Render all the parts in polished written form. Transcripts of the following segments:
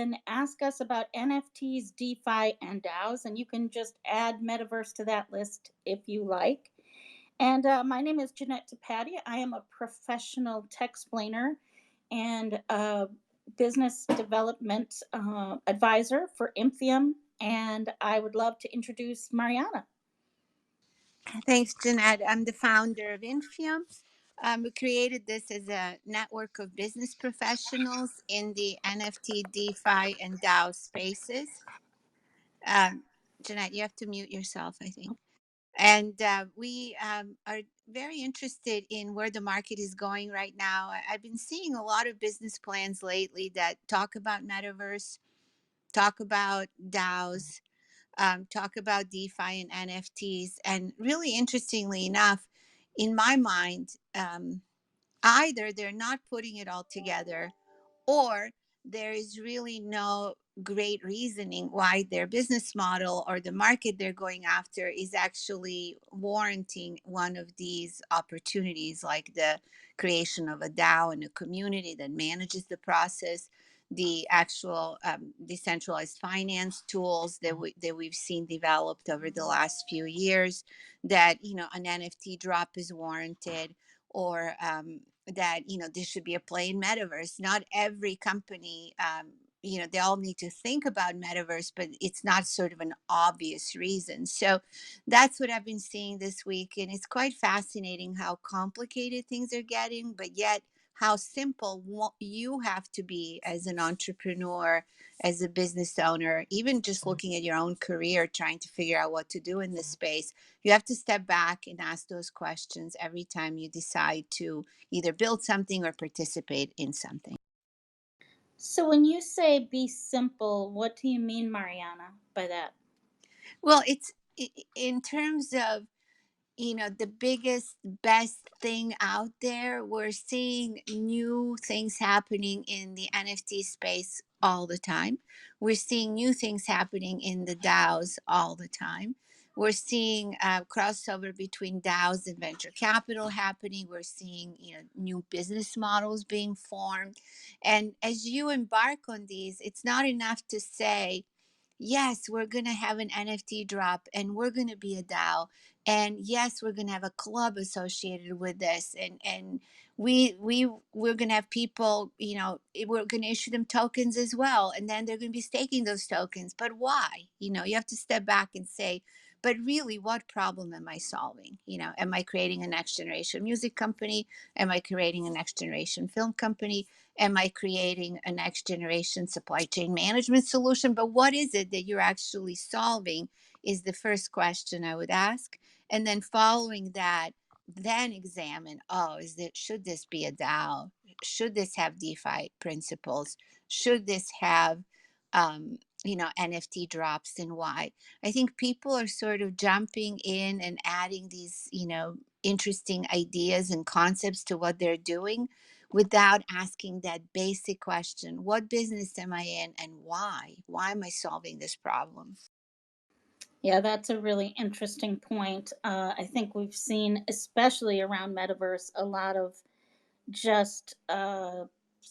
can ask us about NFTs, DeFi, and DAOs, and you can just add Metaverse to that list if you like. And my name is Jeanette DePatty. I am a professional tech explainer and a business development advisor for Infiom. And I would love to introduce Mariana. Thanks, Jeanette. I'm the founder of Infiom. We created this as a network of business professionals in the NFT, DeFi, and DAO spaces. Um, Jeanette, you have to mute yourself, I think. And we are very interested in where the market is going right now. I've been seeing a lot of business plans lately that talk about metaverse, talk about DAOs, talk about DeFi and NFTs. And really interestingly enough, in my mind, either they're not putting it all together, or there is really no great reasoning why their business model or the market they're going after is actually warranting one of these opportunities, like the creation of a DAO and a community that manages the process, the actual decentralized finance tools that we've seen developed over the last few years, that an NFT drop is warranted, or that this should be a plain metaverse. Not every company, they all need to think about metaverse, but it's not sort of an obvious reason. So that's what I've been seeing this week, and it's quite fascinating how complicated things are getting, but yet how simple you have to be as an entrepreneur, as a business owner, even just looking at your own career, trying to figure out what to do in this space. You have to step back and ask those questions every time you decide to either build something or participate in something. So, when you say be simple, what do you mean, Mariana, by that? Well, it's in terms of the biggest, best thing out there. We're seeing new things happening in the NFT space all the time. We're seeing new things happening in the DAOs all the time. We're seeing crossover between DAOs and venture capital happening. We're seeing new business models being formed. And as you embark on these, it's not enough to say, yes, we're going to have an NFT drop and we're going to be a DAO. And yes, we're going to have a club associated with this. And we're going to have people, we're going to issue them tokens as well. And then they're going to be staking those tokens. But why? You have to step back and say, but really, what problem am I solving? Am I creating a next generation music company? Am I creating a next generation film company? Am I creating a next generation supply chain management solution? But what is it that you're actually solving is the first question I would ask. And then following that, then examine, should this be a DAO? Should this have DeFi principles? Should this have NFT drops, and why? I think people are sort of jumping in and adding these, interesting ideas and concepts to what they're doing without asking that basic question: what business am I in, and why? Why am I solving this problem? Yeah, that's a really interesting point. I think we've seen, especially around Metaverse, a lot of just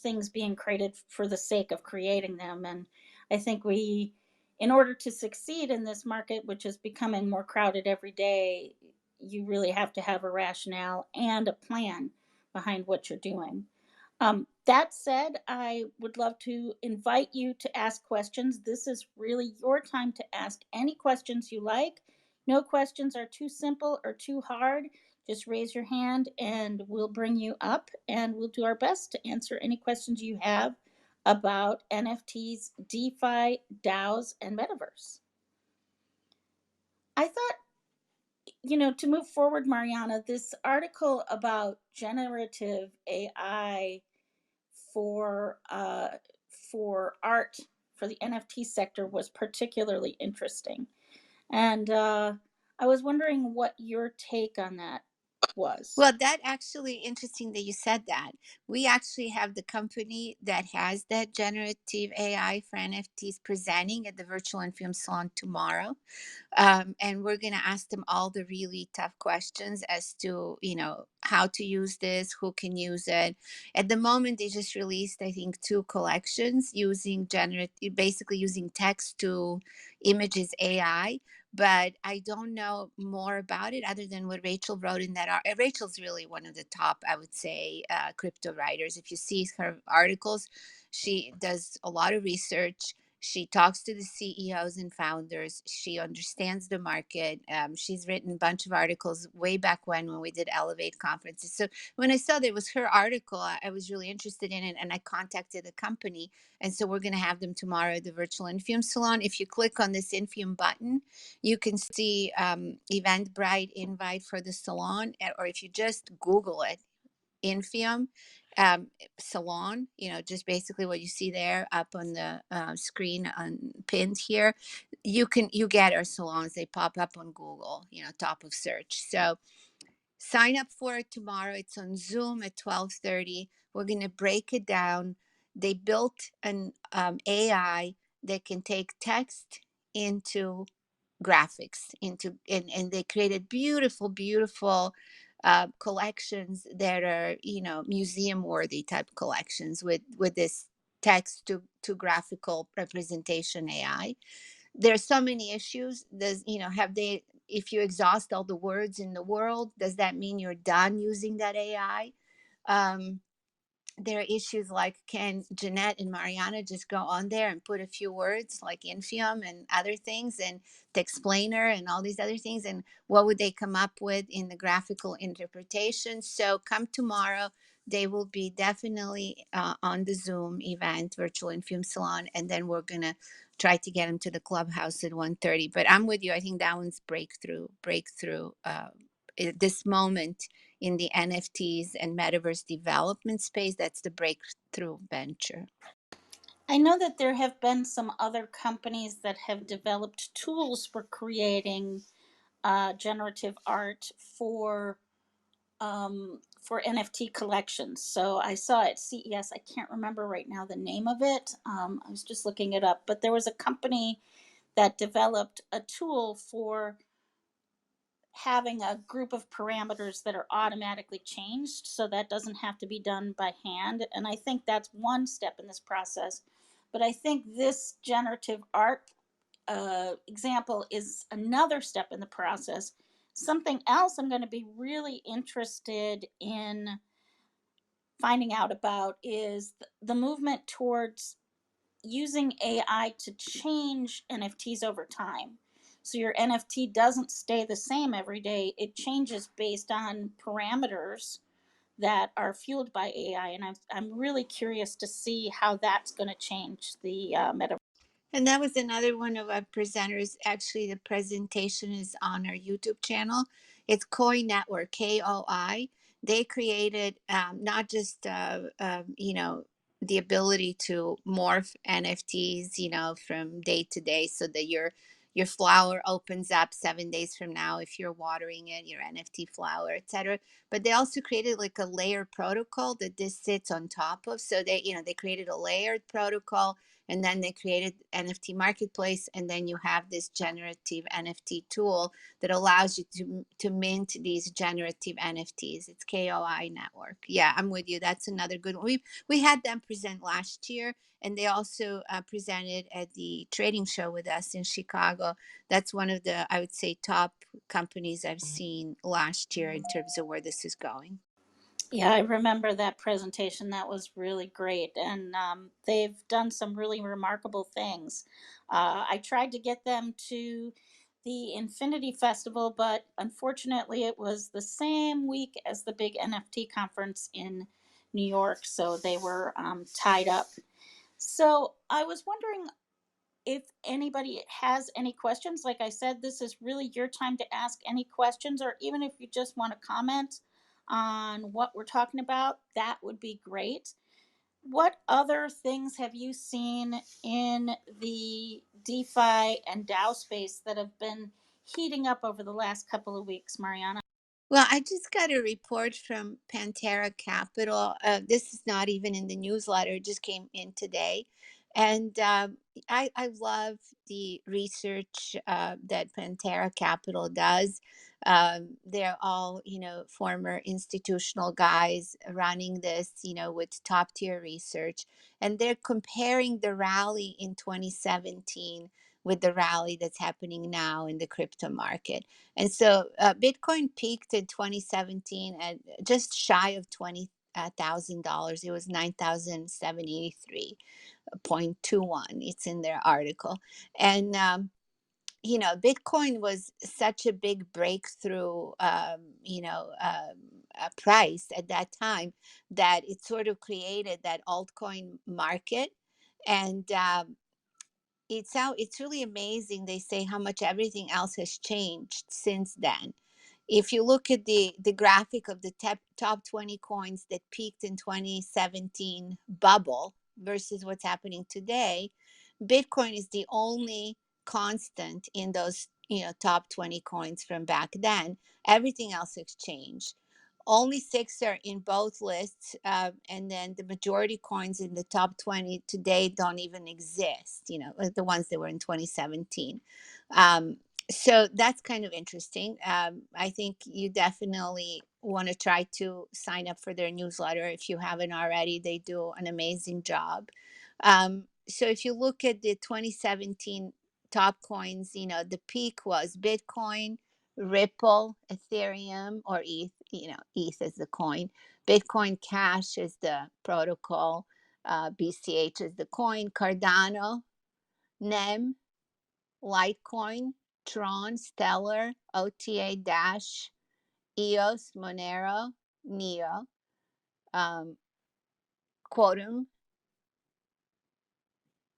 things being created for the sake of creating them. And I think in order to succeed in this market, which is becoming more crowded every day, you really have to have a rationale and a plan behind what you're doing. That said, I would love to invite you to ask questions. This is really your time to ask any questions you like. No questions are too simple or too hard. Just raise your hand and we'll bring you up and we'll do our best to answer any questions you have about NFTs, DeFi, DAOs, and Metaverse. I thought, to move forward, Mariana, this article about generative AI for art for the NFT sector was particularly interesting, and I was wondering what your take on that was. Well, that actually interesting that you said that. We actually have the company that has that generative AI for NFTs presenting at the virtual Infumb Salon tomorrow. And we're going to ask them all the really tough questions as to how to use this, who can use it. At the moment they just released, I think, two collections using basically using text to images AI, but I don't know more about it other than what Rachel wrote in that Rachel's really one of the top, I would say, crypto writers. If you see her articles, she does a lot of research. She talks to the CEOs and founders. She understands the market. She's written a bunch of articles way back when we did Elevate conferences. So when I saw that it was her article, I was really interested in it, and I contacted the company. And so we're going to have them tomorrow at the virtual Infiom Salon. If you click on this Infiom button, you can see Eventbrite invite for the salon, or if you just Google it, Infiom salon, just basically what you see there up on the screen on pinned here. You get our salons, they pop up on Google, top of search. So sign up for it tomorrow. It's on Zoom at 12:30. We're going to break it down. They built an AI that can take text into graphics, and they created beautiful collections that are museum worthy type collections with this text to graphical representation AI. There's so many issues. Does have they if you exhaust all the words in the world, does that mean you're done using that AI? um, there are issues like, can Jeanette and Mariana just go on there and put a few words like Infiom and other things and the explainer and all these other things, and what would they come up with in the graphical interpretation? So come tomorrow. They will be definitely on the Zoom event, virtual Infiom Salon, and then we're gonna try to get them to the clubhouse at 1:30. But I'm with you. I think that one's breakthrough at this moment in the NFTs and metaverse development space. That's the breakthrough venture. I know that there have been some other companies that have developed tools for creating generative art for NFT collections. So I saw at CES, I can't remember right now the name of it. I was just looking it up, but there was a company that developed a tool for having a group of parameters that are automatically changed, so that doesn't have to be done by hand. And I think that's one step in this process. But I think this generative art example is another step in the process. Something else I'm going to be really interested in finding out about is the movement towards using AI to change NFTs over time. So your NFT doesn't stay the same every day, it changes based on parameters that are fueled by AI. And I'm really curious to see how that's going to change the metaverse. And that was another one of our presenters. Actually, the presentation is on our YouTube channel. It's Koi Network, KOI. They created not just the ability to morph NFTs, from day to day, so that your flower opens up 7 days from now if you're watering it, your NFT flower, etc. But they also created like a layer protocol that this sits on top of. So they created a layered protocol, and then they created NFT marketplace, and then you have this generative NFT tool that allows you to mint these generative NFTs. It's KOI Network. Yeah, I'm with you. That's another good one. We had them present last year, and they also presented at the trading show with us in Chicago. That's one of the, I would say, top companies I've seen last year in terms of where this is going. Yeah, I remember that presentation. That was really great. And they've done some really remarkable things. I tried to get them to the Infinity Festival, but unfortunately, it was the same week as the big NFT conference in New York. So they were tied up. So I was wondering if anybody has any questions. Like I said, this is really your time to ask any questions, or even if you just want to comment on what we're talking about, that would be great. What other things have you seen in the DeFi and DAO space that have been heating up over the last couple of weeks, Mariana? Well, I just got a report from Pantera Capital. This is not even in the newsletter, it just came in today. And I love the research that Pantera Capital does. They're all, former institutional guys running this, with top tier research. And they're comparing the rally in 2017 with the rally that's happening now in the crypto market. And so Bitcoin peaked in 2017 at just shy of $20,000. It was 9,783.21. It's in their article. And, Bitcoin was such a big breakthrough, price at that time that it sort of created that altcoin market. And it's really amazing. They say how much everything else has changed since then. If you look at the graphic of the top 20 coins that peaked in 2017 bubble versus what's happening today, Bitcoin is the only constant in those, top 20 coins from back then. Everything else has changed. Only six are in both lists, and then the majority coins in the top 20 today don't even exist, the ones that were in 2017. um, so that's kind of interesting. I think you definitely want to try to sign up for their newsletter if you haven't already. They do an amazing job. So if you look at the 2017 top coins, the peak was Bitcoin, Ripple, Ethereum, or ETH. ETH is the coin. Bitcoin Cash is the protocol. BCH is the coin. Cardano, NEM, Litecoin, Tron, Stellar, OTA Dash, EOS, Monero, Neo, um, Quotum,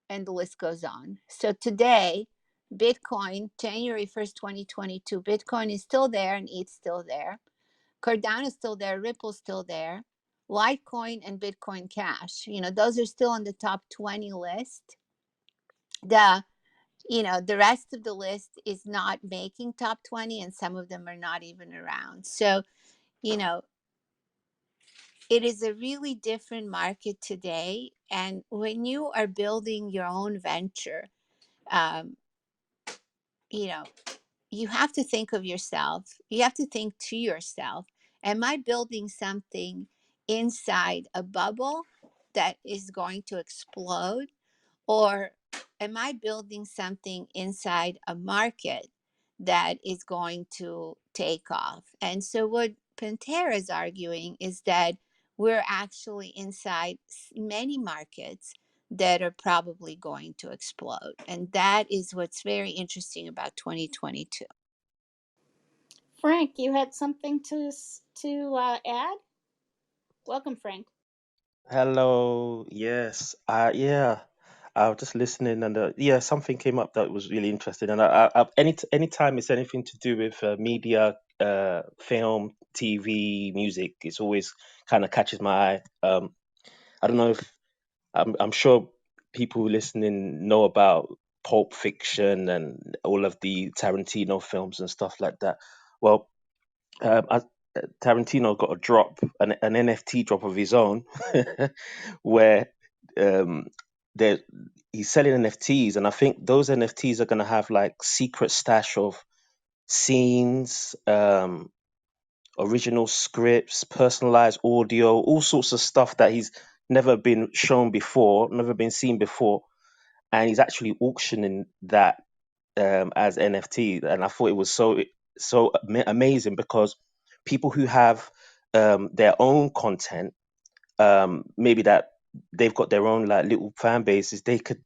and the list goes on. So today, Bitcoin, January 1st, 2022, Bitcoin is still there and ETH still there. Cardano is still there, Ripple's still there. Litecoin and Bitcoin Cash, those are still on the top 20 list. The rest of the list is not making top 20, and some of them are not even around. So, you know, it is a really different market today. And when you are building your own venture, um, you know, you have to think of yourself. You have to think to yourself, am I building something inside a bubble that is going to explode? Or am I building something inside a market that is going to take off? And so, what Pantera is arguing is that we're actually inside many markets that are probably going to explode. And that is what's very interesting about 2022. Frank, you had something to add? Welcome, Frank. Hello. Yes. Yeah. I was just listening, and yeah, something came up that was really interesting. And anytime it's anything to do with media, film, TV, music, it's always kind of catches my eye. I don't know if I'm sure people listening know about Pulp Fiction and all of the Tarantino films and stuff like that. Well, Tarantino got a drop, an NFT drop of his own, where um, there he's selling NFTs, and I think those NFTs are gonna have like secret stash of scenes, original scripts, personalized audio, all sorts of stuff that he's never been shown before, never been seen before, and he's actually auctioning that as NFT, and I thought it was amazing because people who have their own content, maybe that they've got their own like little fan bases, they could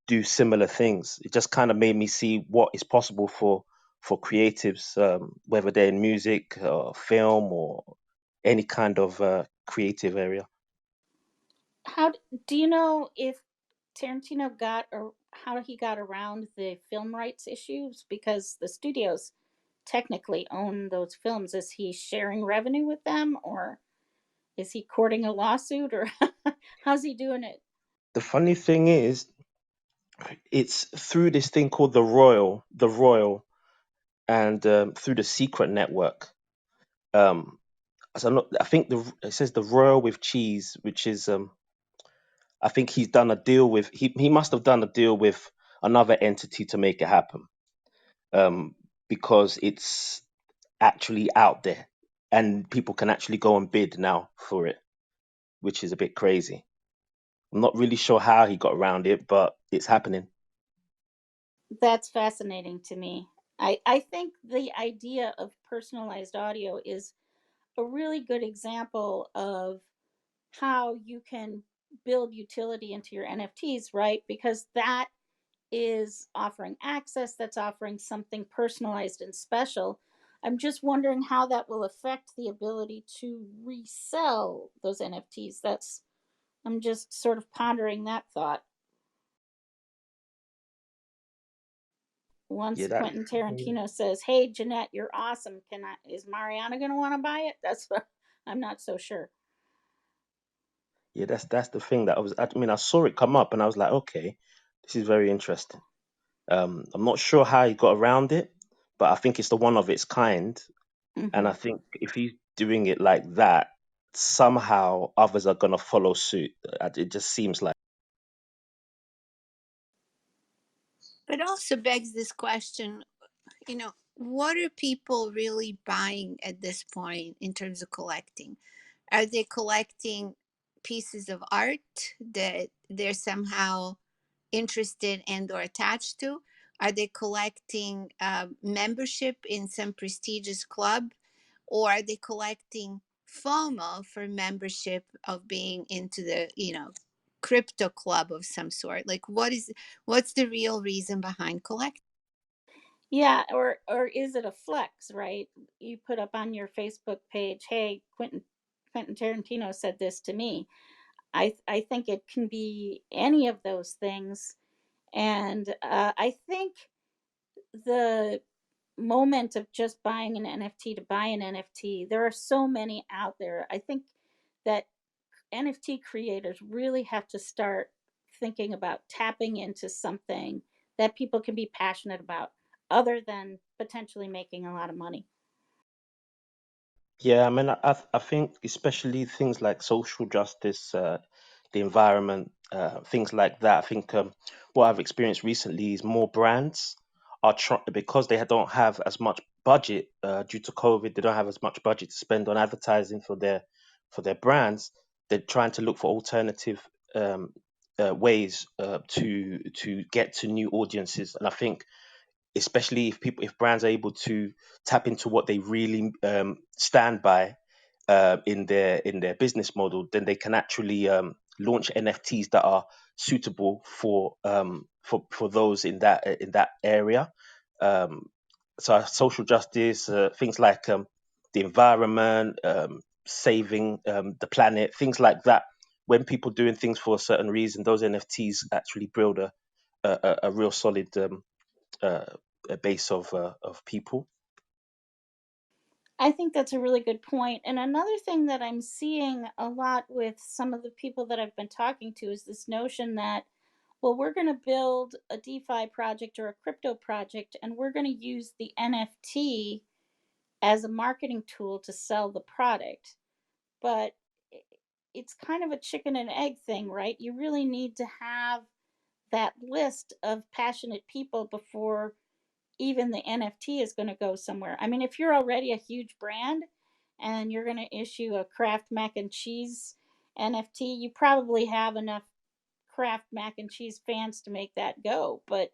do similar things. It just kind of made me see what is possible for creatives, whether they're in music or film or any kind of creative area. How do you know if Tarantino got or how he got around the film rights issues? Because the studios technically own those films. Is he sharing revenue with them, or is he courting a lawsuit, or how's he doing it? The funny thing is, it's through this thing called the Royal, and through the Secret Network. So I think it says the Royal with cheese, which is I think he's done a deal with he must have done a deal with another entity to make it happen. Um, because it's actually out there and people can actually go and bid now for it, which is a bit crazy. I'm not really sure how he got around it, but it's happening. That's fascinating to me. I think the idea of personalized audio is a really good example of how you can build utility into your NFTs, right? Because that is offering access, that's offering something personalized and special. I'm just wondering how that will affect the ability to resell those NFTs. I'm just sort of pondering that thought. Yeah, Once that. Quentin Tarantino says, "Hey Jeanette, you're awesome. Can I is Mariana going to want to buy it?" That's what I'm not so sure. Yeah, that's the thing that I mean, I saw it come up and I was like, okay, this is very interesting. I'm not sure how he got around it, but I think it's the one of its kind. And Hmm. I think if he's doing it like that, somehow others are gonna follow suit. It just seems like. But also begs this question, what are people really buying at this point in terms of collecting? Are they collecting pieces of art that they're somehow interested and or attached to? Are they collecting membership in some prestigious club? Or are they collecting FOMO for membership of being into the, crypto club of some sort? Like what's the real reason behind collecting? Yeah, or is it a flex, right? You put up on your Facebook page, "Hey, Quentin Tarantino said this to me." I think it can be any of those things, and I think the moment of just buying an NFT to buy an NFT, there are so many out there. I think that NFT creators really have to start thinking about tapping into something that people can be passionate about other than potentially making a lot of money. Yeah, I mean, I think especially things like social justice, the environment, things like that. I think what I've experienced recently is more brands are trying because they don't have as much budget due to COVID. They don't have as much budget to spend on advertising for their brands. They're trying to look for alternative ways to get to new audiences, and I think especially if brands are able to tap into what they really stand by in their business model, then they can actually launch NFTs that are suitable for those in that area. Um, so social justice, things like the environment, saving the planet, things like that. When people doing things for a certain reason, those NFTs actually build a real solid uh, a base of people. I think that's a really good point. And another thing that I'm seeing a lot with some of the people that I've been talking to is this notion that, well, we're going to build a DeFi project or a crypto project, and we're going to use the NFT as a marketing tool to sell the product. But it's kind of a chicken and egg thing, right? You really need to have that list of passionate people before even the NFT is going to go somewhere. I mean, if you're already a huge brand and you're going to issue a Kraft mac and cheese NFT, you probably have enough Kraft mac and cheese fans to make that go. But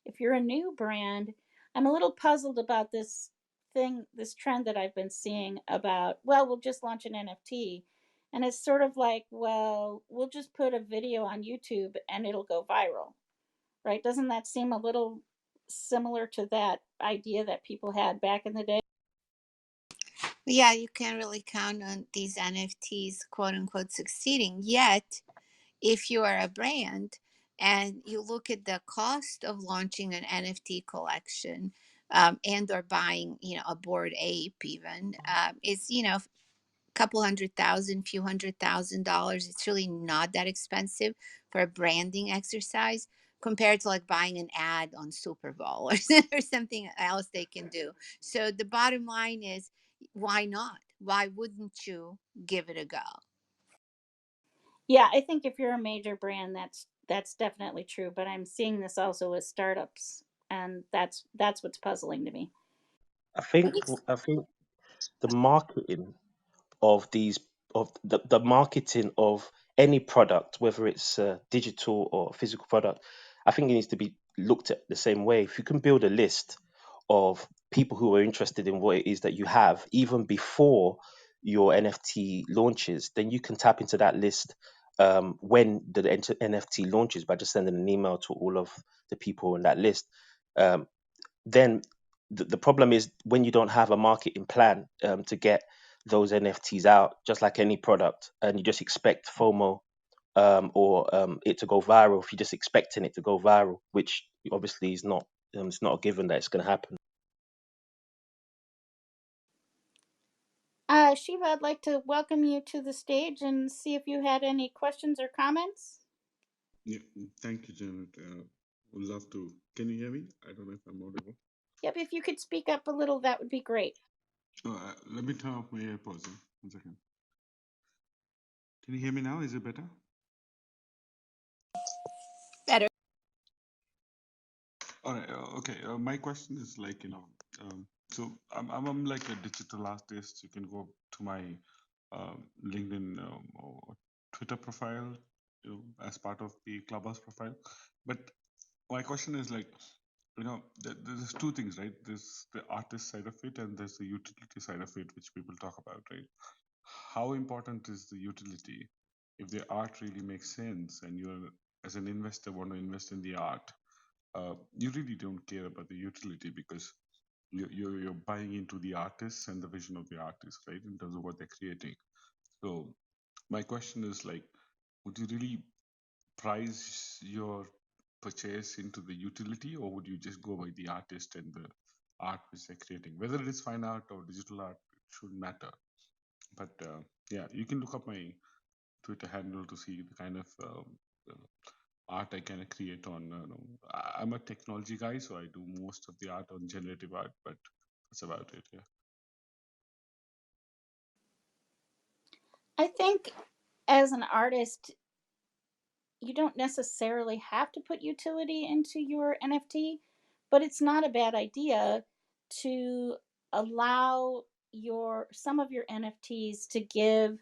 if you're a new brand, I'm a little puzzled about this trend that I've been seeing about, well, we'll just launch an NFT. And it's sort of like, well, we'll just put a video on YouTube and it'll go viral, right? Doesn't that seem a little similar to that idea that people had back in the day? Yeah, you can't really count on these NFTs, quote unquote, succeeding. Yet, if you are a brand and you look at the cost of launching an NFT collection, and or buying, a board ape even, it's, couple hundred thousand, few $100,000. It's really not that expensive for a branding exercise compared to like buying an ad on Super Bowl or, or something else they can do. So the bottom line is why not? Why wouldn't you give it a go? Yeah, I think if you're a major brand, that's definitely true. But I'm seeing this also with startups, and that's what's puzzling to me. I think the marketing of these of the marketing of any product, whether it's a digital or physical product, I think it needs to be looked at the same way. If you can build a list of people who are interested in what it is that you have, even before your NFT launches, then you can tap into that list when the NFT launches by just sending an email to all of the people in that list. Um, then the problem is when you don't have a marketing plan to get those NFTs out, just like any product, and you just expect FOMO or it to go viral. If you're just expecting it to go viral, which obviously is not, it's not a given that it's going to happen. Shiva, I'd like to welcome you to the stage and see if you had any questions or comments. Yeah, thank you, Janet. Would love to. Can you hear me? I don't know if I'm audible. Yep, if you could speak up a little, that would be great. Let me turn off my AirPods. 1 second. Can you hear me now? Is it better? Better. All right. Okay. My question is like, so I'm like a digital artist. You can go to my LinkedIn or Twitter profile, as part of the Clubhouse profile. But my question is like, there's two things, right? There's the artist side of it, and there's the utility side of it, which people talk about, right? How important is the utility? If the art really makes sense, and you're as an investor want to invest in the art, you really don't care about the utility because you're buying into the artist and the vision of the artist, right? In terms of what they're creating. So my question is like, would you really price your purchase into the utility, or would you just go by the artist and the art which they're creating? Whether it is fine art or digital art, it shouldn't matter. But yeah, you can look up my Twitter handle to see the kind of art I can create on. I'm a technology guy, so I do most of the art on generative art, but that's about it. Yeah. I think as an artist, you don't necessarily have to put utility into your NFT, but it's not a bad idea to allow your some of your NFTs to give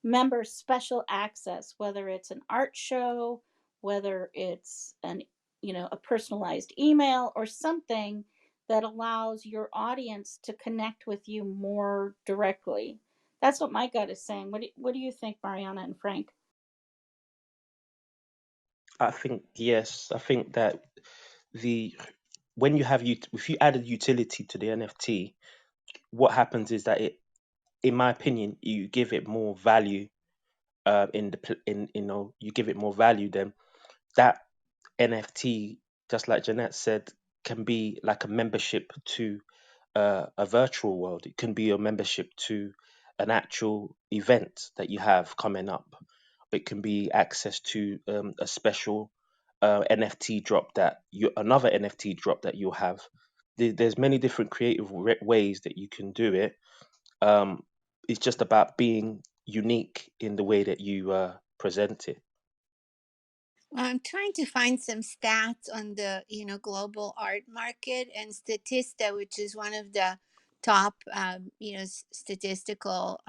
members special access, whether it's an art show, whether it's an a personalized email or something that allows your audience to connect with you more directly. That's what my gut is saying. What do you think, Mariana and Frank? I think yes. I think that the when you have if you added utility to the NFT, what happens is that in my opinion, you give it more value. In the in you give it more value. Then that NFT, just like Jeanette said, can be like a membership to a virtual world. It can be a membership to an actual event that you have coming up. It can be access to a special NFT drop that another NFT drop that you'll have. There's many different creative ways that you can do it. Um, it's just about being unique in the way that you present it. I'm trying to find some stats on the global art market, and Statista, which is one of the top statistical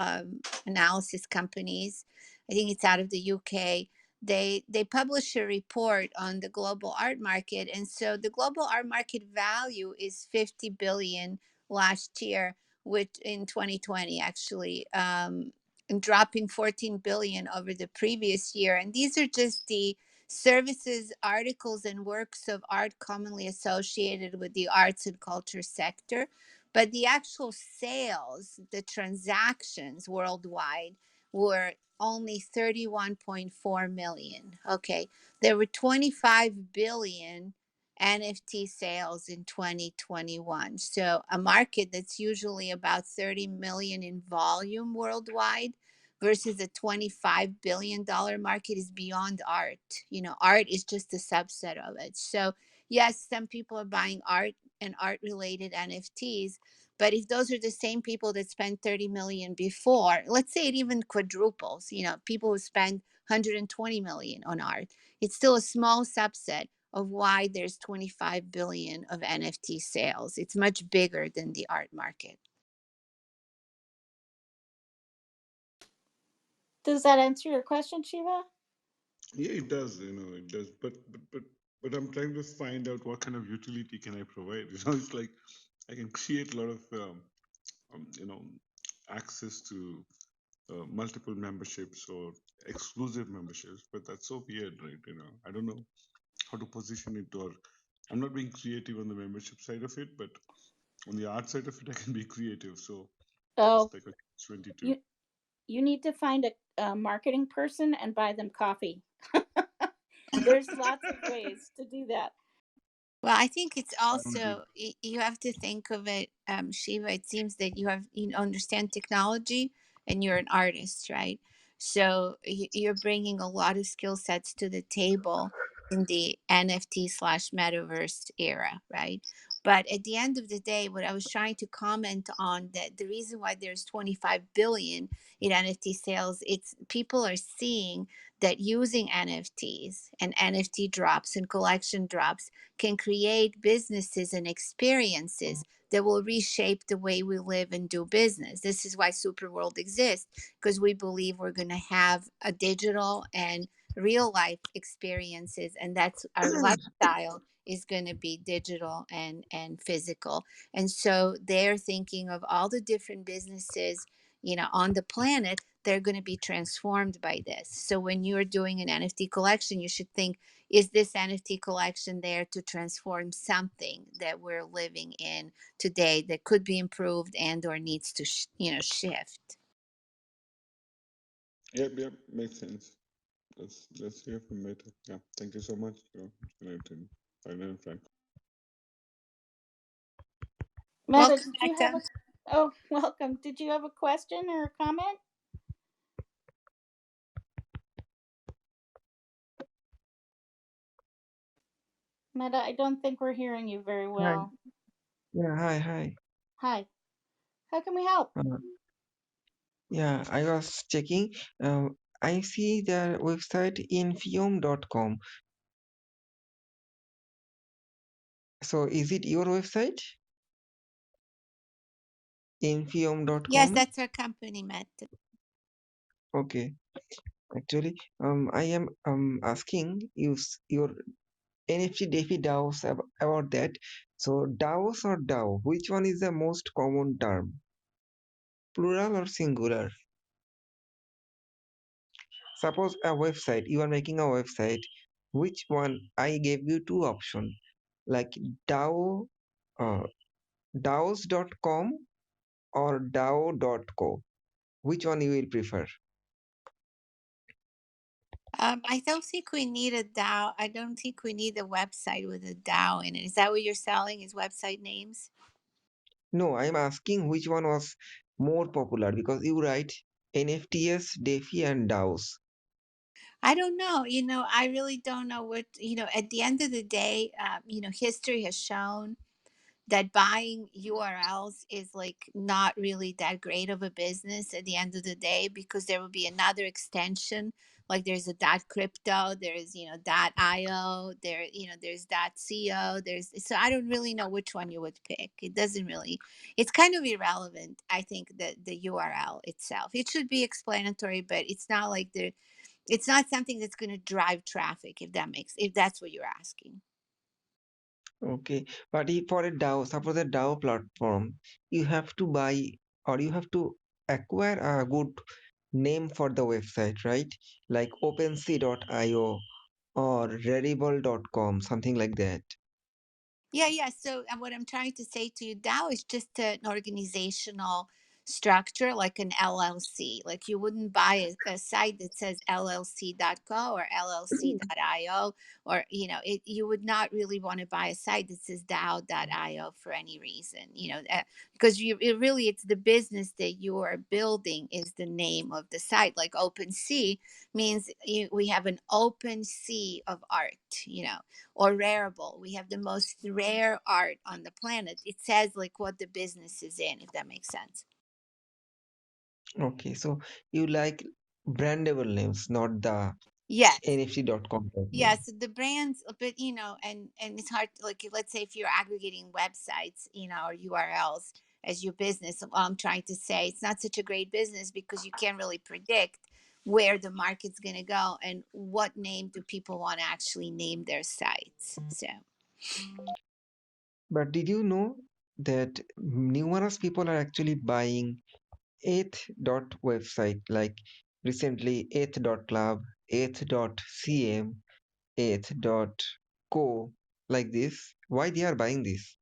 analysis companies. I think it's out of the UK. They publish a report on the global art market, and so the global art market value is 50 billion last year, which in 2020 actually, and dropping 14 billion over the previous year. And these are just the services, articles, and works of art commonly associated with the arts and culture sector. But the actual sales, the transactions worldwide, were only 31.4 million. Okay. There were 25 billion NFT sales in 2021. So a market that's usually about 30 million in volume worldwide versus a $25 billion market is beyond art. Art is just a subset of it. So yes, some people are buying art and art related NFTs. But if those are the same people that spent 30 million before, let's say it even quadruples, people who spend 120 million on art, it's still a small subset of why there's 25 billion of NFT sales. It's much bigger than the art market. Does that answer your question, Shiva? Yeah, it does. It does. But I'm trying to find out what kind of utility can I provide. It's like I can create a lot of access to multiple memberships or exclusive memberships, but that's so weird, right? I don't know how to position it, or I'm not being creative on the membership side of it, but on the art side of it, I can be creative. So it's Oh, like a 22. you need to find a marketing person and buy them coffee. There's lots of ways to do that. Well, I think it's I will do. also you have to think of it, Shiva. It seems that you understand technology and you're an artist, right? So you're bringing a lot of skill sets to the table in the NFT slash metaverse era, right? But at the end of the day, what I was trying to comment on, that the reason why there's 25 billion in NFT sales, it's people are seeing that using NFTs and NFT drops and collection drops can create businesses and experiences that will reshape the way we live and do business. This is why Superworld exists, because we believe we're going to have a digital and real life experiences, and that's our lifestyle is going to be digital and physical. And so they're thinking of all the different businesses on the planet, they're going to be transformed by this. So when you're doing an NFT collection, you should think, is this NFT collection there to transform something that we're living in today that could be improved and or needs to shift? Yep, makes sense. Let's hear from Meta. Yeah, thank you so much. Frank. Meta, Welcome, did you have Mecca. a Oh, welcome. Did you have a question or a comment? Meta, I don't think we're hearing you very Hi. well. Yeah, hi. Hi. How can we help? Yeah, I was checking. I see the website Infiom.com. So is it your website? Yes, Infiom.com? that's our company, Mecca. Okay. Actually, I am asking you your NFT DeFi DAOs about that. So DAOs or DAO, which one is the most common term? Plural or singular? Suppose a website, you are making a website, which one? I gave you two options, like DAO, uh, DAOs.com or DAO.co. Which one you will prefer? I don't think we need a DAO. I don't think we need a website with a DAO in it. Is that what you're selling? Is website names? No, I'm asking which one was more popular because you write NFTs, DeFi, and DAOs. I don't know. I really don't know what, at the end of the day, history has shown that buying URLs is like not really that great of a business at the end of the day, because there will be another extension. Like there's a dot crypto, there's dot io, there's dot co, so I don't really know which one you would pick. It doesn't really, it's kind of irrelevant. I think that the URL itself, it should be explanatory, but it's not something that's going to drive traffic, if that's what you're asking. Okay, but if for a DAO, suppose a DAO platform, you have to buy or you have to acquire a good name for the website, right? Like OpenSea.io or Rarible.com, something like that. Yeah. So what I'm trying to say to you, DAO is just an organizational structure, like an LLC. Like you wouldn't buy a site that says llc.co or llc.io, or you would not really want to buy a site that says DAO.io for any reason, because it's the business that you are building is the name of the site. Like OpenSea means we have an open sea of art, or Rareable. We have the most rare art on the planet. It says like what the business is in, if that makes sense. Okay, so you like brandable names, not the Yes. NFT.com type Yeah, name. so the brands, but and it's hard. Like, let's say if you're aggregating websites, or URLs as your business. I'm trying to say it's not such a great business because you can't really predict where the market's going to go and what name do people want to actually name their sites. So But did you know that numerous people are actually buying eighth dot website, like recently eighth dot club, eighth dot cm, eighth dot co, like this? Why they are buying this?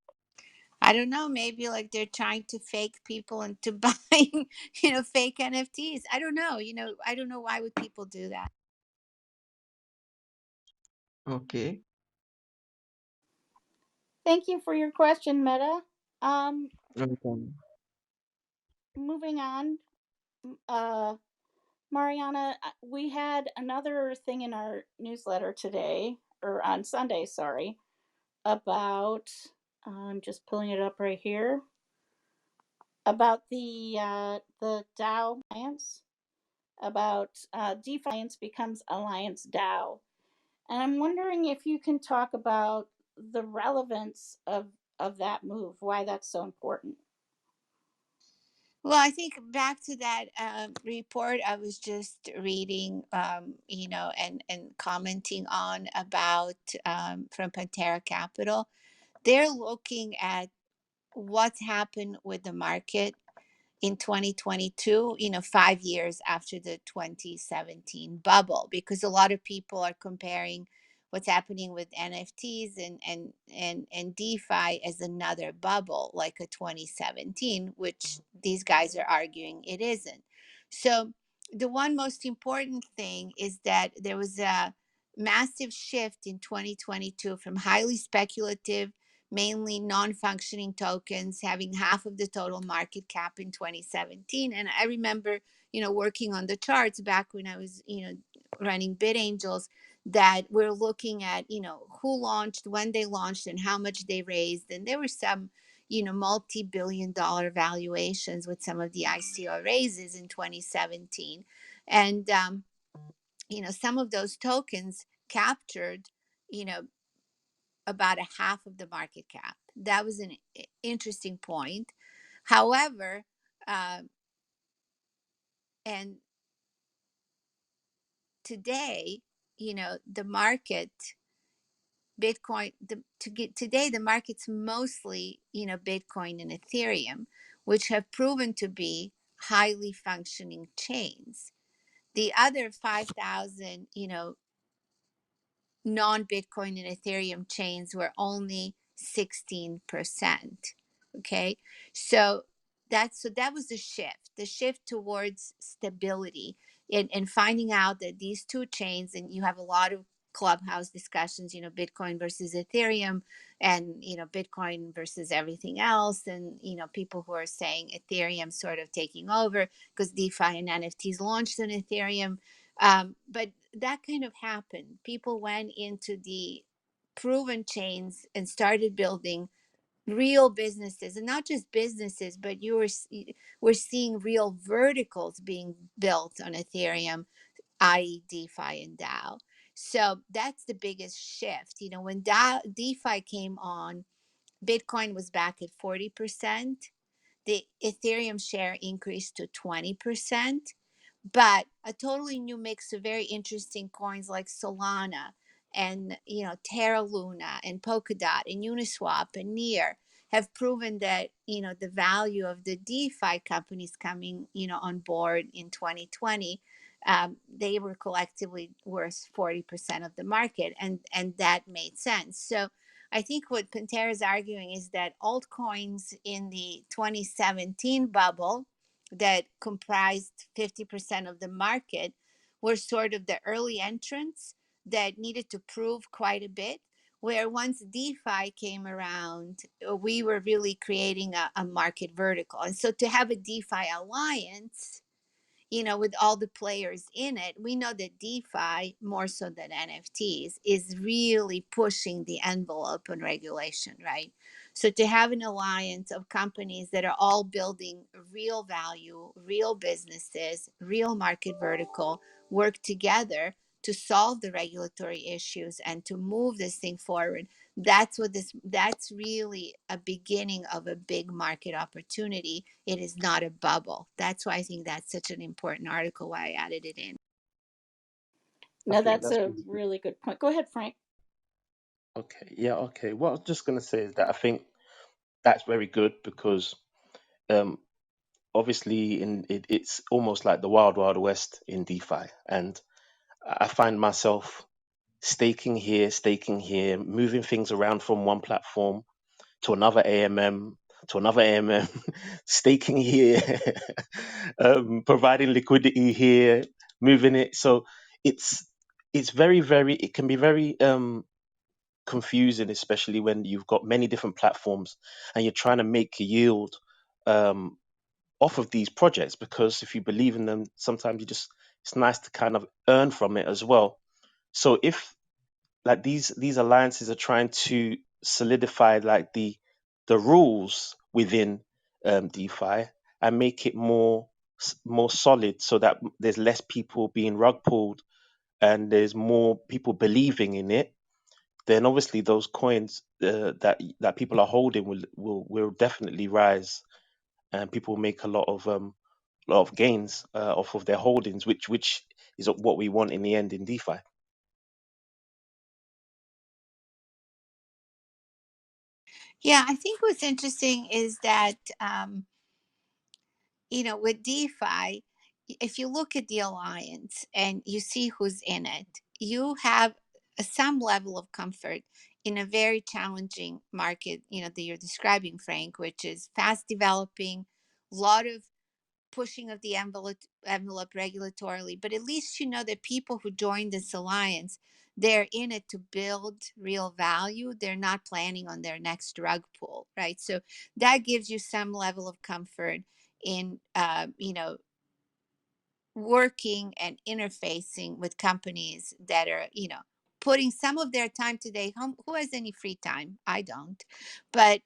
I don't know, maybe like they're trying to fake people into buying, fake NFTs. I don't know, I don't know why would people do that. Okay. Thank you for your question, Meta. Um, Welcome. moving on. Uh, Mariana, we had another thing in our newsletter today, or on Sunday, sorry, about, I'm just pulling it up right here, about the DAO Alliance, about DeFi Alliance becomes Alliance DAO. And I'm wondering if you can talk about the relevance of that move, why that's so important. Well, I think back to that report I was just reading, and commenting on about from Pantera Capital. They're looking at what's happened with the market in 2022, 5 years after the 2017 bubble, because a lot of people are comparing what's happening with NFTs and DeFi as another bubble, like a 2017, which these guys are arguing it isn't. So the one most important thing is that there was a massive shift in 2022 from highly speculative, mainly non-functioning tokens having half of the total market cap in 2017. And I remember working on the charts back when I was running Bid Angels, that we're looking at who launched, when they launched, and how much they raised. And there were some multi-billion-dollar valuations with some of the ICO raises in 2017. And some of those tokens captured you know about a half of the market cap. That was an interesting point. However, uh, and today, the market, Bitcoin, today the market's mostly, Bitcoin and Ethereum, which have proven to be highly functioning chains. The other 5,000, non-Bitcoin and Ethereum chains were only 16%. Okay. So that was the shift towards stability, and finding out that these two chains, and you have a lot of clubhouse discussions, Bitcoin versus Ethereum, and Bitcoin versus everything else, and people who are saying Ethereum sort of taking over because DeFi and NFTs launched on Ethereum. But that kind of happened. People went into the proven chains and started building real businesses, and not just businesses, but we're seeing real verticals being built on Ethereum, i.e., DeFi and DAO. So that's the biggest shift. When DeFi came on, Bitcoin was back at 40%. The Ethereum share increased to 20%, but a totally new mix of very interesting coins like Solana and Terra Luna and Polkadot and Uniswap and Near have proven that the value of the DeFi companies coming on board in 2020, they were collectively worth 40% of the market, and that made sense. So I think what Pantera is arguing is that altcoins in the 2017 bubble that comprised 50% of the market were sort of the early entrants that needed to prove quite a bit. Where once DeFi came around, we were really creating a market vertical. And so to have a DeFi alliance, with all the players in it, we know that DeFi, more so than NFTs, is really pushing the envelope on regulation, right? So to have an alliance of companies that are all building real value, real businesses, real market vertical, work together to solve the regulatory issues and to move this thing forward, that's really a beginning of a big market opportunity. It is not a bubble. That's why I think that's such an important article, why I added it in. I No, think that's that's a really good. really good point. Go ahead, Frank. Okay, yeah, okay. What I was just gonna say is that I think that's very good because um, obviously it's almost like the wild wild west in DeFi, and I find myself staking here, moving things around from one platform to another AMM to another AMM, staking here, providing liquidity here, moving it. So it's it's very it can be very confusing, especially when you've got many different platforms and you're trying to make a yield um, off of these projects. Because if you believe in them, sometimes you just it's nice to kind of earn from it as well. So if like these alliances are trying to solidify like the rules within DeFi and make it more solid, so that there's less people being rug pulled and there's more people believing in it, then obviously those coins that people are holding will definitely rise, and people will make a lot of gains off of their holdings, which is what we want in the end in DeFi. Yeah, I think what's interesting is that, with DeFi, if you look at the alliance and you see who's in it, you have some level of comfort in a very challenging market, that you're describing, Frank, which is fast developing, a lot of pushing of the envelope regulatorily, but at least you know that people who join this alliance, they're in it to build real value. They're not planning on their next rug pull, right? So that gives you some level of comfort in working and interfacing with companies that are, putting some of their time today. Who has any free time? I don't. But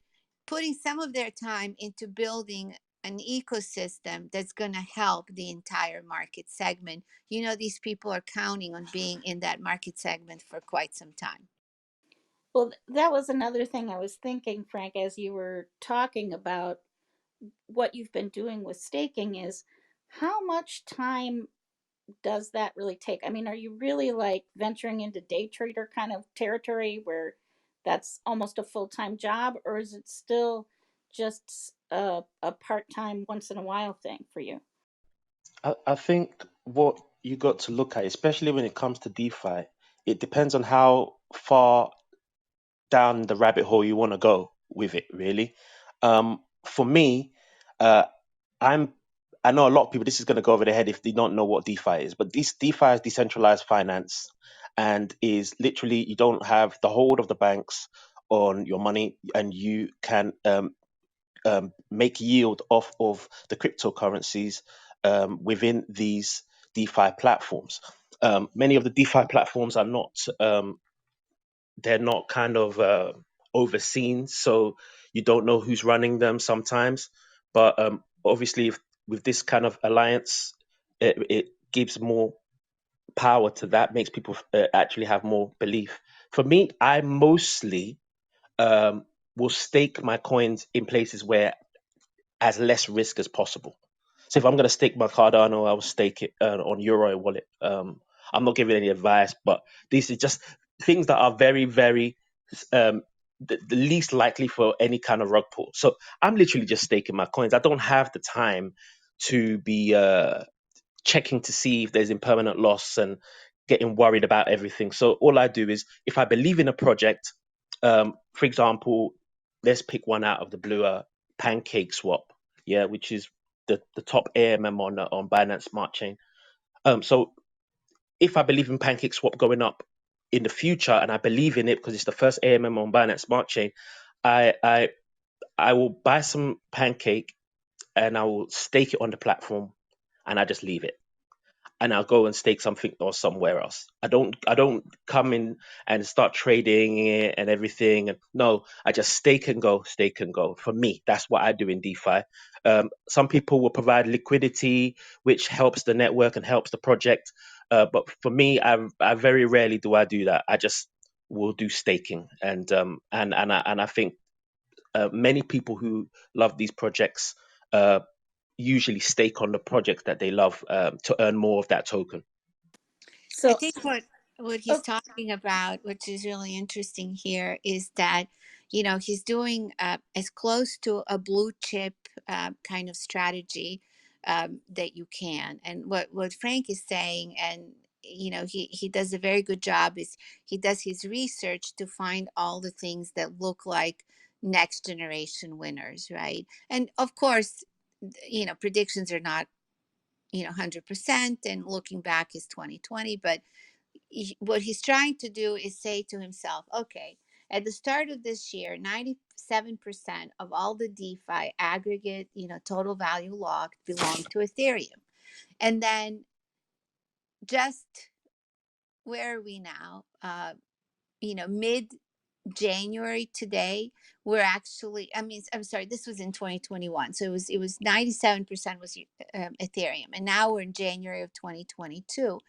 putting some of their time into building an ecosystem that's going to help the entire market segment. These people are counting on being in that market segment for quite some time. Well, that was another thing I was thinking, Frank, as you were talking about what you've been doing with staking is how much time does that really take? I mean, are you really like venturing into day trader kind of territory where that's almost a full time job, or is it still just a part time, once in a while thing for you? I think what you got to look at, especially when it comes to DeFi, it depends on how far down the rabbit hole you want to go with it, really. For me, uh, I'm I know a lot of people, this is going to go over their head if they don't know what DeFi is, but this DeFi is decentralized finance and is literally you don't have the hold of the banks on your money, and you can make yield off of the cryptocurrencies within these DeFi platforms. Many of the DeFi platforms are not they're not kind of overseen, so you don't know who's running them sometimes. But obviously, with this kind of alliance, it gives more power to that, makes people actually have more belief. For me, I mostly will stake my coins in places where as less risk as possible. So if I'm going to stake my Cardano, I'll stake it on Euro wallet. I'm not giving any advice, but these are just things that are very um, the least likely for any kind of rug pull. So I'm literally just staking my coins. I don't have the time to be checking to see if there's impermanent loss and getting worried about everything. So all I do is if I believe in a project, for example, let's pick one out of the blue, PancakeSwap, yeah, which is the top AMM on Binance Smart Chain. So if I believe in PancakeSwap going up in the future, and I believe in it because it's the first AMM on Binance Smart Chain, I I I will buy some Pancake and I will stake it on the platform, and I just leave it, and I'll go and stake something or somewhere else. I don't come in and start trading it and everything. And no, I just stake and go, stake and go. For me, that's what I do in DeFi. Some people will provide liquidity, which helps the network and helps the project. But for me, I very rarely do I do that. I just will do staking, and I think many people who love these projects usually stake on the project that they love to earn more of that token. I So, think what he's oh, talking about, which is really interesting here, is that he's doing as close to a blue chip kind of strategy that you can. And what Frank is saying, and he does a very good job, is he does his research to find all the things that look like next generation winners, right? And of course, predictions are not 100%, and looking back is 2020. But what he's trying to do is say to himself, okay, at the start of this year, 97% of all the DeFi aggregate total value locked belonged to Ethereum. And then just where are we now, mid January today, we're actually, I mean, I'm sorry, this was in 2021. So it was 97% was Ethereum. And now we're in January of 2022.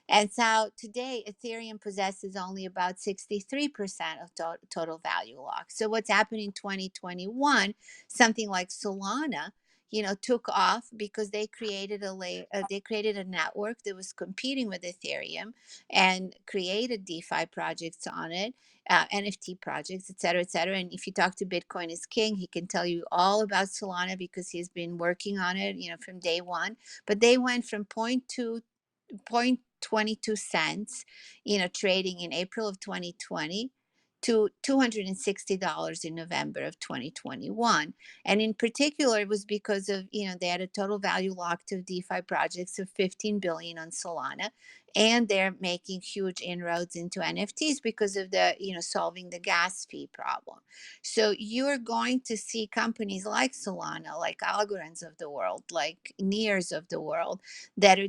And so today, Ethereum possesses only about 63% of total value lock. So what's happened in 2021, something like Solana, took off because they created they created a network that was competing with Ethereum and created DeFi projects on it, NFT projects, et cetera, et cetera. And if you talk to Bitcoin is King, he can tell you all about Solana because he's been working on it, from day one. But they went from 0.22 cents, trading in April of 2020 to $260 in November of 2021. And in particular, it was because of, they had a total value locked of DeFi projects of 15 billion on Solana. And they're making huge inroads into NFTs because of the, solving the gas fee problem. So you're going to see companies like Solana, like Algorand's of the world, like Nears of the world, that are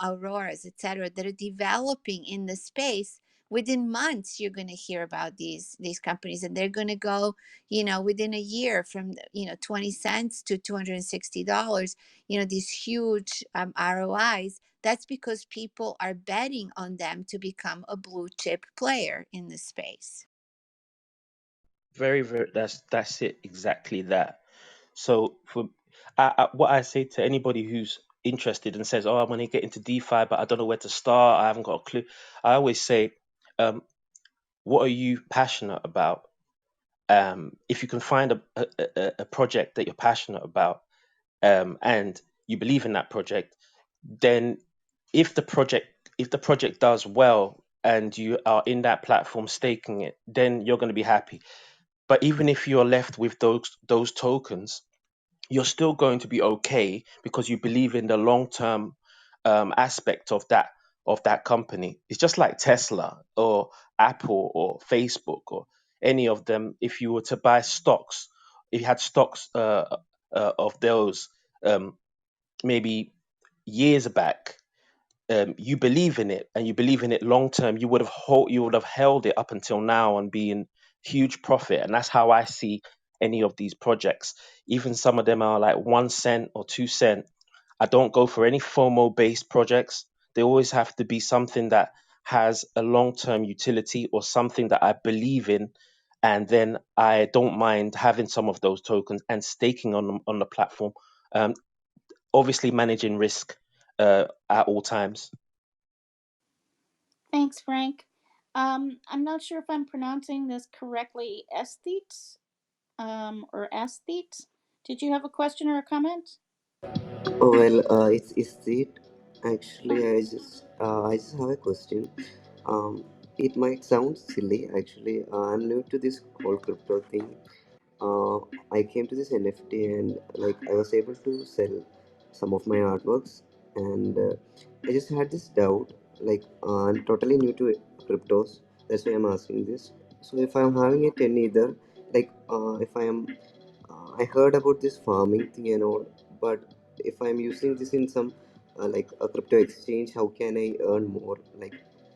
Auroras, etc., that are developing in the space. Within months, you're going to hear about these companies, and they're going to go, within a year from 20 cents to $260. These huge ROIs. That's because people are betting on them to become a blue chip player in the space. Very, very. That's it. Exactly that. So for what I say to anybody who's interested and says, "Oh, I want to get into DeFi, but I don't know where to start. I haven't got a clue." I always say, um, "What are you passionate about?" If you can find a project that you're passionate about, and you believe in that project, then if the project if the project does well and you are in that platform staking it, then you're going to be happy. But even if you're left with those tokens, you're still going to be okay because you believe in the long term aspect of that company. It's just like Tesla or Apple or Facebook or any of them. If you were to buy stocks, if you had stocks of those um, maybe years back, you believe in it and you believe in it long term, you would have held it up until now and be in huge profit. And that's how I see any of these projects. Even some of them are like 1 cent or 2 cent. I don't go for any FOMO based projects. They always have to be something that has a long term utility or something that I believe in. And then I don't mind having some of those tokens and staking on them on the platform. Um, Obviously, managing risk at all times. thanks, Frank. I'm not sure if I'm pronouncing this correctly. Aesthete, or aesthete. Did you have a question or a comment? Oh, well, it's it. Actually, I just have a question. Um, it might sound silly. Actually, I'm new to this whole crypto thing. I came to this NFT and like I was able to sell. some of my artworks, and I just had this doubt. Like, I'm totally new to cryptos. That's why I'm asking this. So if I'm having a 10 either, like, if I am, I heard about this farming thing and all, but if I'm using this in some like a crypto exchange, how can I earn more, like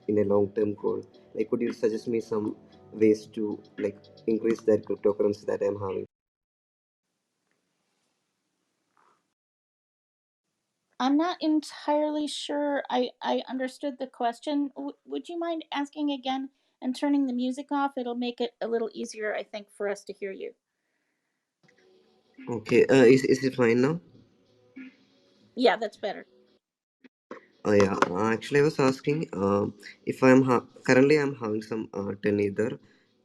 in a long-term goal? Like, could you suggest me some ways to like increase that cryptocurrency that I'm having? I'm not entirely sure I understood the question. Would you mind asking again and turning the music off? It'll make it a little easier, I think, for us to hear you. Okay, is it fine now? Yeah, that's better. Yeah, actually, I was asking if currently I'm having some 10 Ether.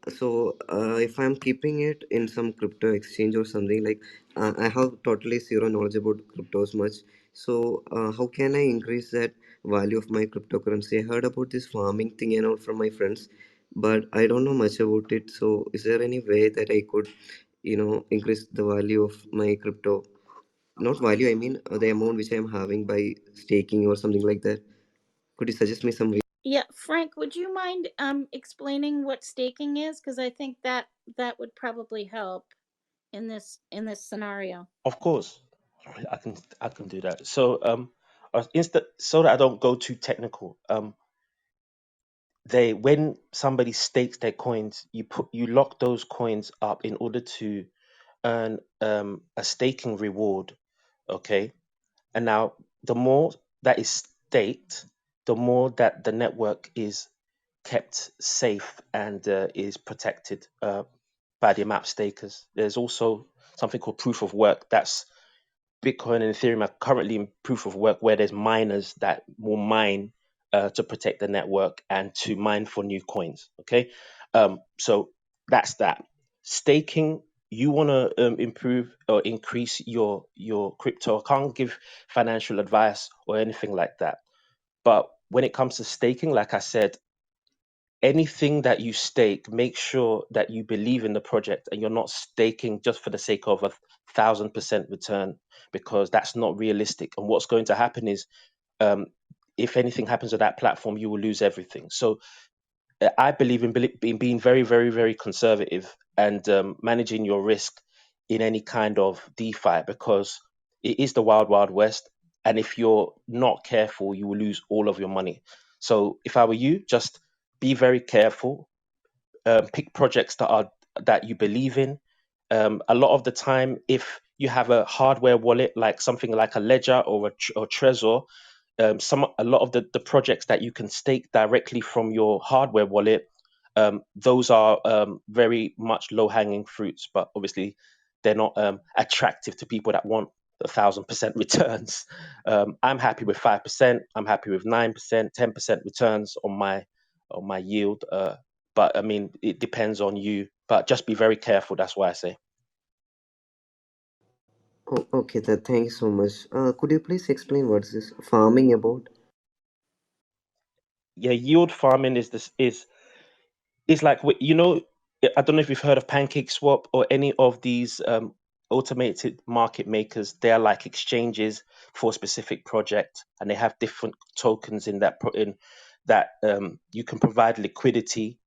So if I'm keeping it in some crypto exchange or something, like I have totally zero knowledge about cryptos much. So how can I increase that value of my cryptocurrency? I heard about this farming thing and all from my friends, but I don't know much about it. So is there any way that I could, increase the value of my crypto? Not value, I mean the amount which I'm having by staking or something like that. Could you suggest me some way? Yeah, Frank, would you mind explaining what staking is? Because I think that would probably help in this scenario. Of course, I can do that. So so that I don't go too technical. They when somebody stakes their coins, you lock those coins up in order to earn a staking reward. Okay, and now the more that is staked, the more that the network is kept safe and is protected by the amount of stakers. There's also something called proof of work. That's Bitcoin and Ethereum are currently in proof of work where there's miners that will mine to protect the network and to mine for new coins. Okay, so that's that. Staking, you want to improve or increase your crypto. I can't give financial advice or anything like that. But when it comes to staking, like I said, anything that you stake, make sure that you believe in the project and you're not staking just for the sake of 1,000% return, because that's not realistic. And what's going to happen is, um, if anything happens to that platform, you will lose everything. So I believe in being very, very, very conservative and managing your risk in any kind of DeFi, because it is the wild, wild west. And if you're not careful, you will lose all of your money. So if I were you, just be very careful, pick projects that you believe in. A lot of the time, if you have a hardware wallet like something like a Ledger or Trezor, a lot of the projects that you can stake directly from your hardware wallet, those are very much low hanging fruits, but obviously they're not attractive to people that want 1,000% returns. I'm happy with 5%. I'm happy with 9%, 10% returns on my yield. But I mean, it depends on you. But just be very careful. That's why I say. Oh, okay, thank you so much. Could you please explain what's this farming about? Yeah, yield farming is like I don't know if you've heard of PancakeSwap or any of these automated market makers. They're like exchanges for a specific project, and they have different tokens in that you can provide liquidity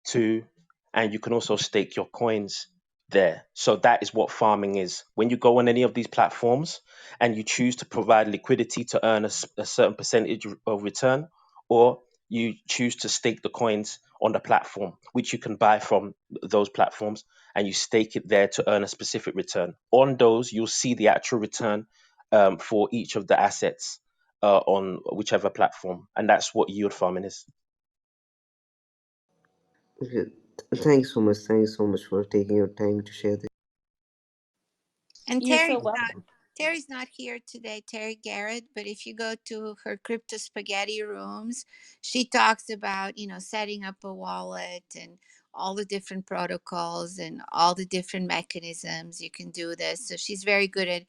to, and you can also stake your coins there. So that is what farming is. When you go on any of these platforms and you choose to provide liquidity to earn a certain percentage of return, or you choose to stake the coins on the platform, which you can buy from those platforms, and you stake it there to earn a specific return. On those, you'll see the actual return for each of the assets on whichever platform, and that's what yield farming is. Okay, thanks so much. Thanks so much for taking your time to share this. And You're so welcome. Terry's not here today, Terry Garrett, but if you go to her crypto spaghetti rooms, she talks about, setting up a wallet and all the different protocols and all the different mechanisms you can do this. So she's very good at,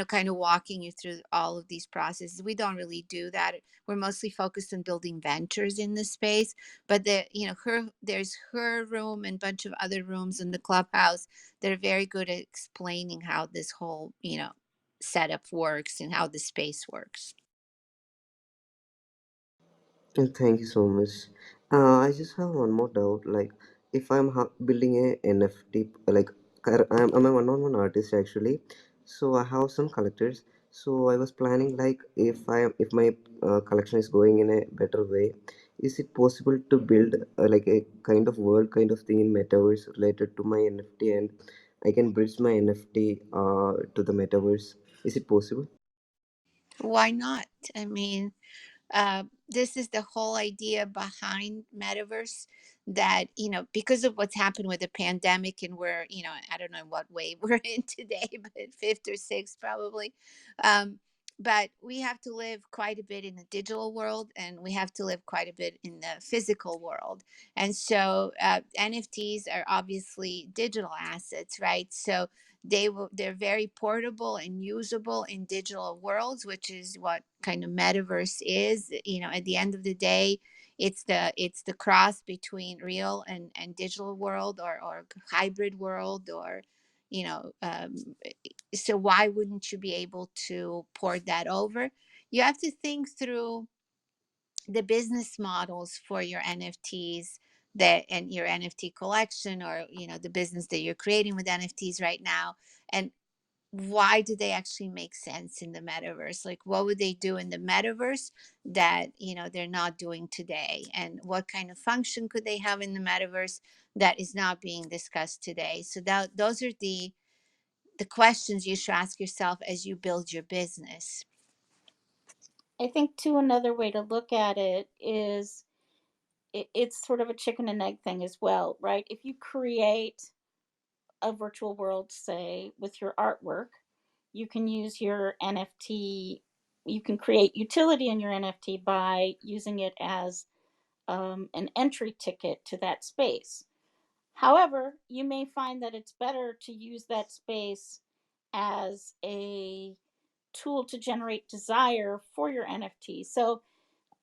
kind of walking you through all of these processes. We don't really do that. We're mostly focused on building ventures in this space, but there's her room and a bunch of other rooms in the clubhouse. They're very good at explaining how this whole, setup works and how the space works. Thank you so much. I just have one more doubt. Like, if I'm building a NFT, like, I'm a one-on-one artist actually, so I have some collectors. So I was planning, like, if my collection is going in a better way, is it possible to build like a kind of world kind of thing in metaverse related to my NFT, and I can bridge my NFT to the metaverse? Is it possible? Why not? I mean, this is the whole idea behind metaverse, that because of what's happened with the pandemic, and we're, I don't know what wave we're in today, but fifth or sixth probably. Um, but we have to live quite a bit in the digital world, and we have to live quite a bit in the physical world. And so NFTs are obviously digital assets, right? So they're very portable and usable in digital worlds, which is what kind of metaverse is. At the end of the day, it's the cross between real and digital world, or hybrid world, or you know um, so why wouldn't you be able to port that over? You have to think through the business models for your NFTs, that and your NFT collection, or the business that you're creating with NFTs right now, and why do they actually make sense in the metaverse? Like, what would they do in the metaverse that they're not doing today, and what kind of function could they have in the metaverse that is not being discussed today? So those are the questions you should ask yourself as you build your business. I think too another way to look at it is it's sort of a chicken and egg thing as well, right? If you create a virtual world, say, with your artwork, you can use your NFT, you can create utility in your NFT by using it as an entry ticket to that space. However, you may find that it's better to use that space as a tool to generate desire for your NFT. So,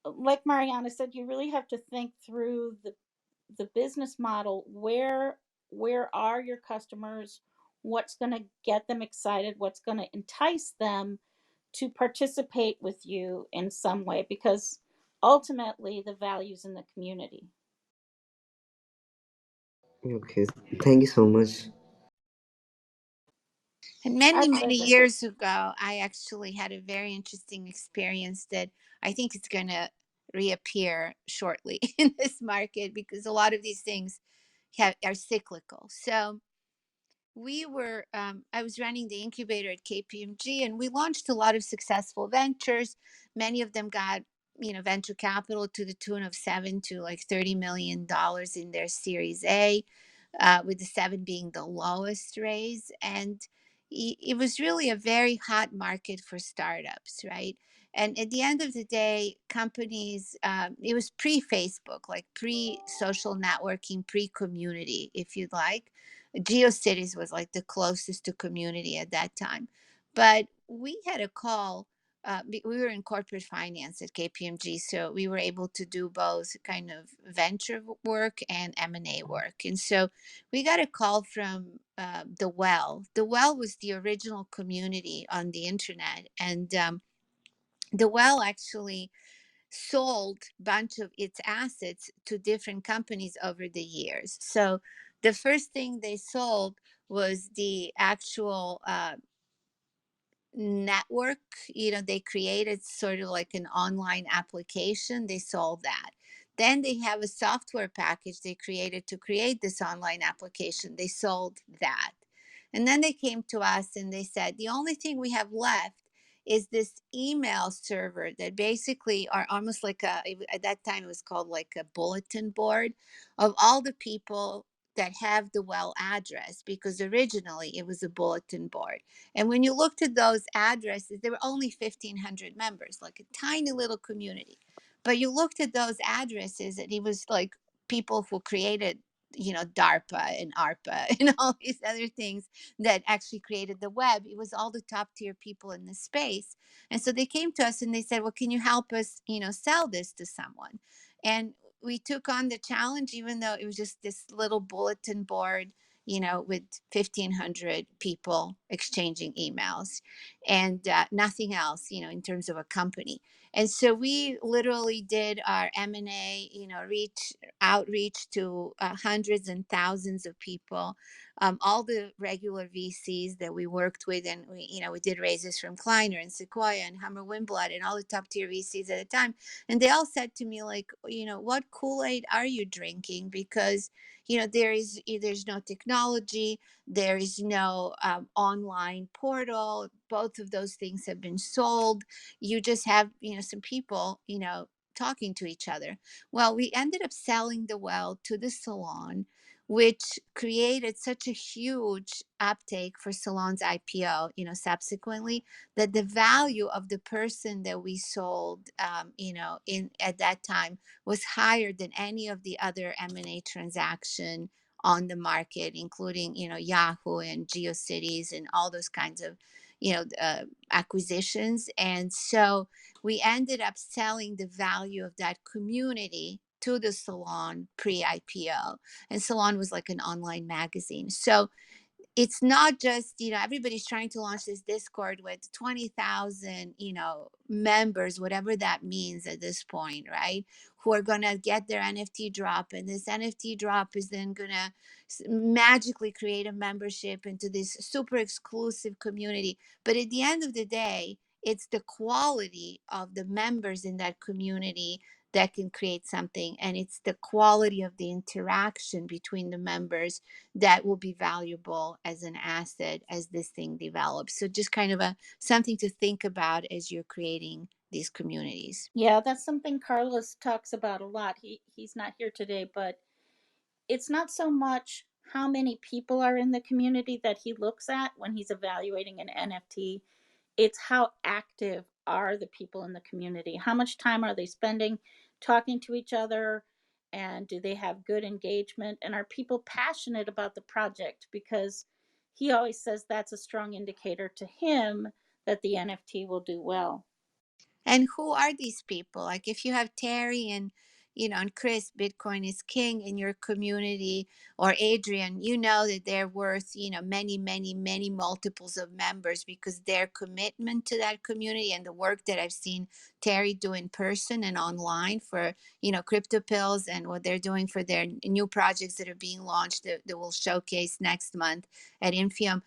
like Mariana said, you really have to think through the business model. Where are your customers? What's going to get them excited? What's going to entice them to participate with you in some way? Because ultimately, the value's in the community. Okay, thank you so much. And Our many, many pleasure. years ago, I actually had a very interesting experience that I think it's going to reappear shortly in this market, because a lot of these things are cyclical. So I was running the incubator at KPMG, and we launched a lot of successful ventures. Many of them got venture capital to the tune of 7 to like $30 million in their Series A, with the 7 being the lowest raise. And it was really a very hot market for startups, right? And at the end of the day, companies, it was pre Facebook, like pre social networking, pre community, if you'd like. GeoCities was like the closest to community at that time. But we had a call. We were in corporate finance at KPMG, so we were able to do both kind of venture work and M&A work. And so we got a call from The Well. The Well was the original community on the internet, and The Well actually sold a bunch of its assets to different companies over the years. So the first thing they sold was the actual network. They created sort of like an online application. They sold that. Then they have a software package they created to create this online application. They sold that. And then they came to us and they said, the only thing we have left is this email server that basically are almost like at that time it was called like a bulletin board of all the people that have the well address, because originally it was a bulletin board. And when you looked at those addresses, there were only 1,500 members, like a tiny little community. But you looked at those addresses, and it was like people who created, DARPA and ARPA and all these other things that actually created the web. It was all the top tier people in the space. And so they came to us and they said, well, can you help us, sell this to someone? And we took on the challenge, even though it was just this little bulletin board with 1,500 people exchanging emails and nothing else, in terms of a company. And so we literally did our M&A, outreach to hundreds and thousands of people, all the regular VCs that we worked with, and we did raises from Kleiner and Sequoia and Hammer Wimblad and all the top tier VCs at the time, and they all said to me like, what Kool-Aid are you drinking? Because there's no technology, there is no online portal. Both of those things have been sold. You just have some people talking to each other. Well, we ended up selling the well to the salon, which created such a huge uptake for Salon's IPO, subsequently, that the value of the person that we sold, in at that time was higher than any of the other M&A transaction on the market, including, Yahoo and GeoCities and all those kinds of, acquisitions. And so we ended up selling the value of that community to the Salon pre-IPO. And Salon was like an online magazine. So it's not just, everybody's trying to launch this Discord with 20,000, members, whatever that means at this point, right? Who are going to get their NFT drop. And this NFT drop is then going to magically create a membership into this super exclusive community. But at the end of the day, it's the quality of the members in that community that can create something. And it's the quality of the interaction between the members that will be valuable as an asset as this thing develops. So just kind of something to think about as you're creating these communities. Yeah, that's something Carlos talks about a lot. He's not here today, but it's not so much how many people are in the community that he looks at when he's evaluating an NFT. It's how active are the people in the community? How much time are they spending talking to each other? And do they have good engagement? And are people passionate about the project? Because he always says that's a strong indicator to him that the NFT will do well. And who are these people? Like if you have Terry and and Chris, Bitcoin is king in your community, or Adrian, that they're worth, many, many, many multiples of members, because their commitment to that community and the work that I've seen Terry do in person and online for, Crypto Pills, and what they're doing for their new projects that are being launched that will showcase next month at Infiom.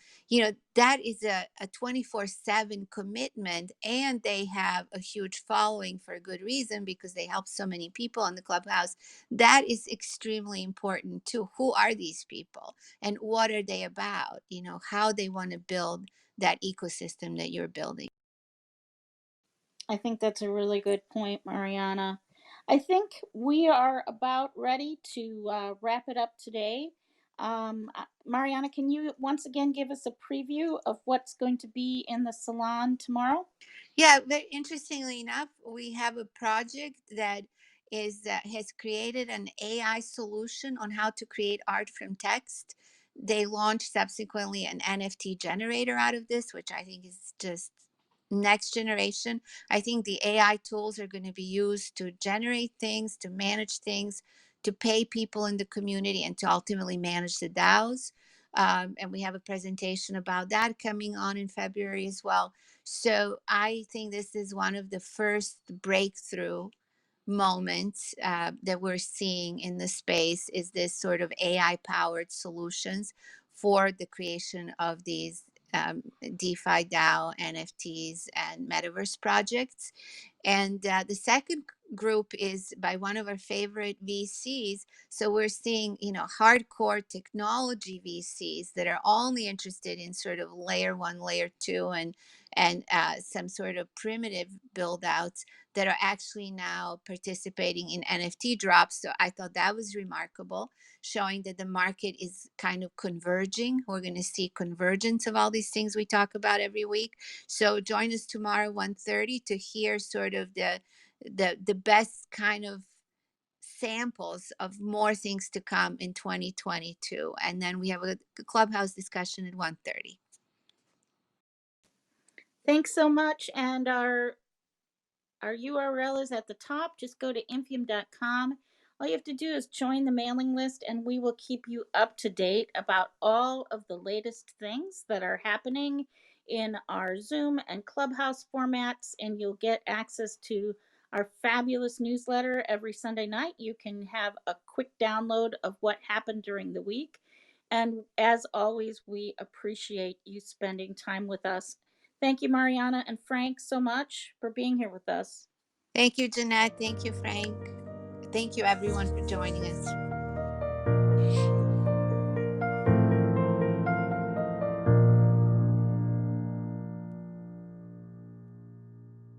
That is a 24/7 commitment, and they have a huge following for a good reason, because they help so many people on the ClubHouse. That is extremely important too. Who are these people and what are they about? How they want to build that ecosystem that you're building. I think that's a really good point, Mariana. I think we are about ready to wrap it up today. Mariana, can you once again give us a preview of what's going to be in the salon tomorrow? Yeah, very interestingly enough, we have a project that has created an AI solution on how to create art from text. They launched subsequently an NFT generator out of this, which I think is just next generation. I think the AI tools are going to be used to generate things, to manage things, to pay people in the community, and to ultimately manage the DAOs. And we have a presentation about that coming on in February as well. So I think this is one of the first breakthrough moments that we're seeing in the space, is this sort of AI powered solutions for the creation of these DeFi DAO, NFTs, and metaverse projects. And the second group is by one of our favorite VCs. So we're seeing, hardcore technology VCs that are only interested in sort of layer one, layer two, and some sort of primitive build outs, that are actually now participating in NFT drops. So I thought that was remarkable, showing that the market is kind of converging. We're going to see convergence of all these things we talk about every week. So join us tomorrow 1:30 to hear sort of the best kind of samples of more things to come in 2022. And then we have a clubhouse discussion at 1:30. Thanks so much. And our URL is at the top. Just go to infium.com. All you have to do is join the mailing list, and we will keep you up to date about all of the latest things that are happening in our Zoom and Clubhouse formats. And you'll get access to our fabulous newsletter every Sunday night. You can have a quick download of what happened during the week. And as always, we appreciate you spending time with us. Thank you, Mariana and Frank, so much for being here with us. Thank you, Jeanette. Thank you, Frank. Thank you, everyone, for joining us.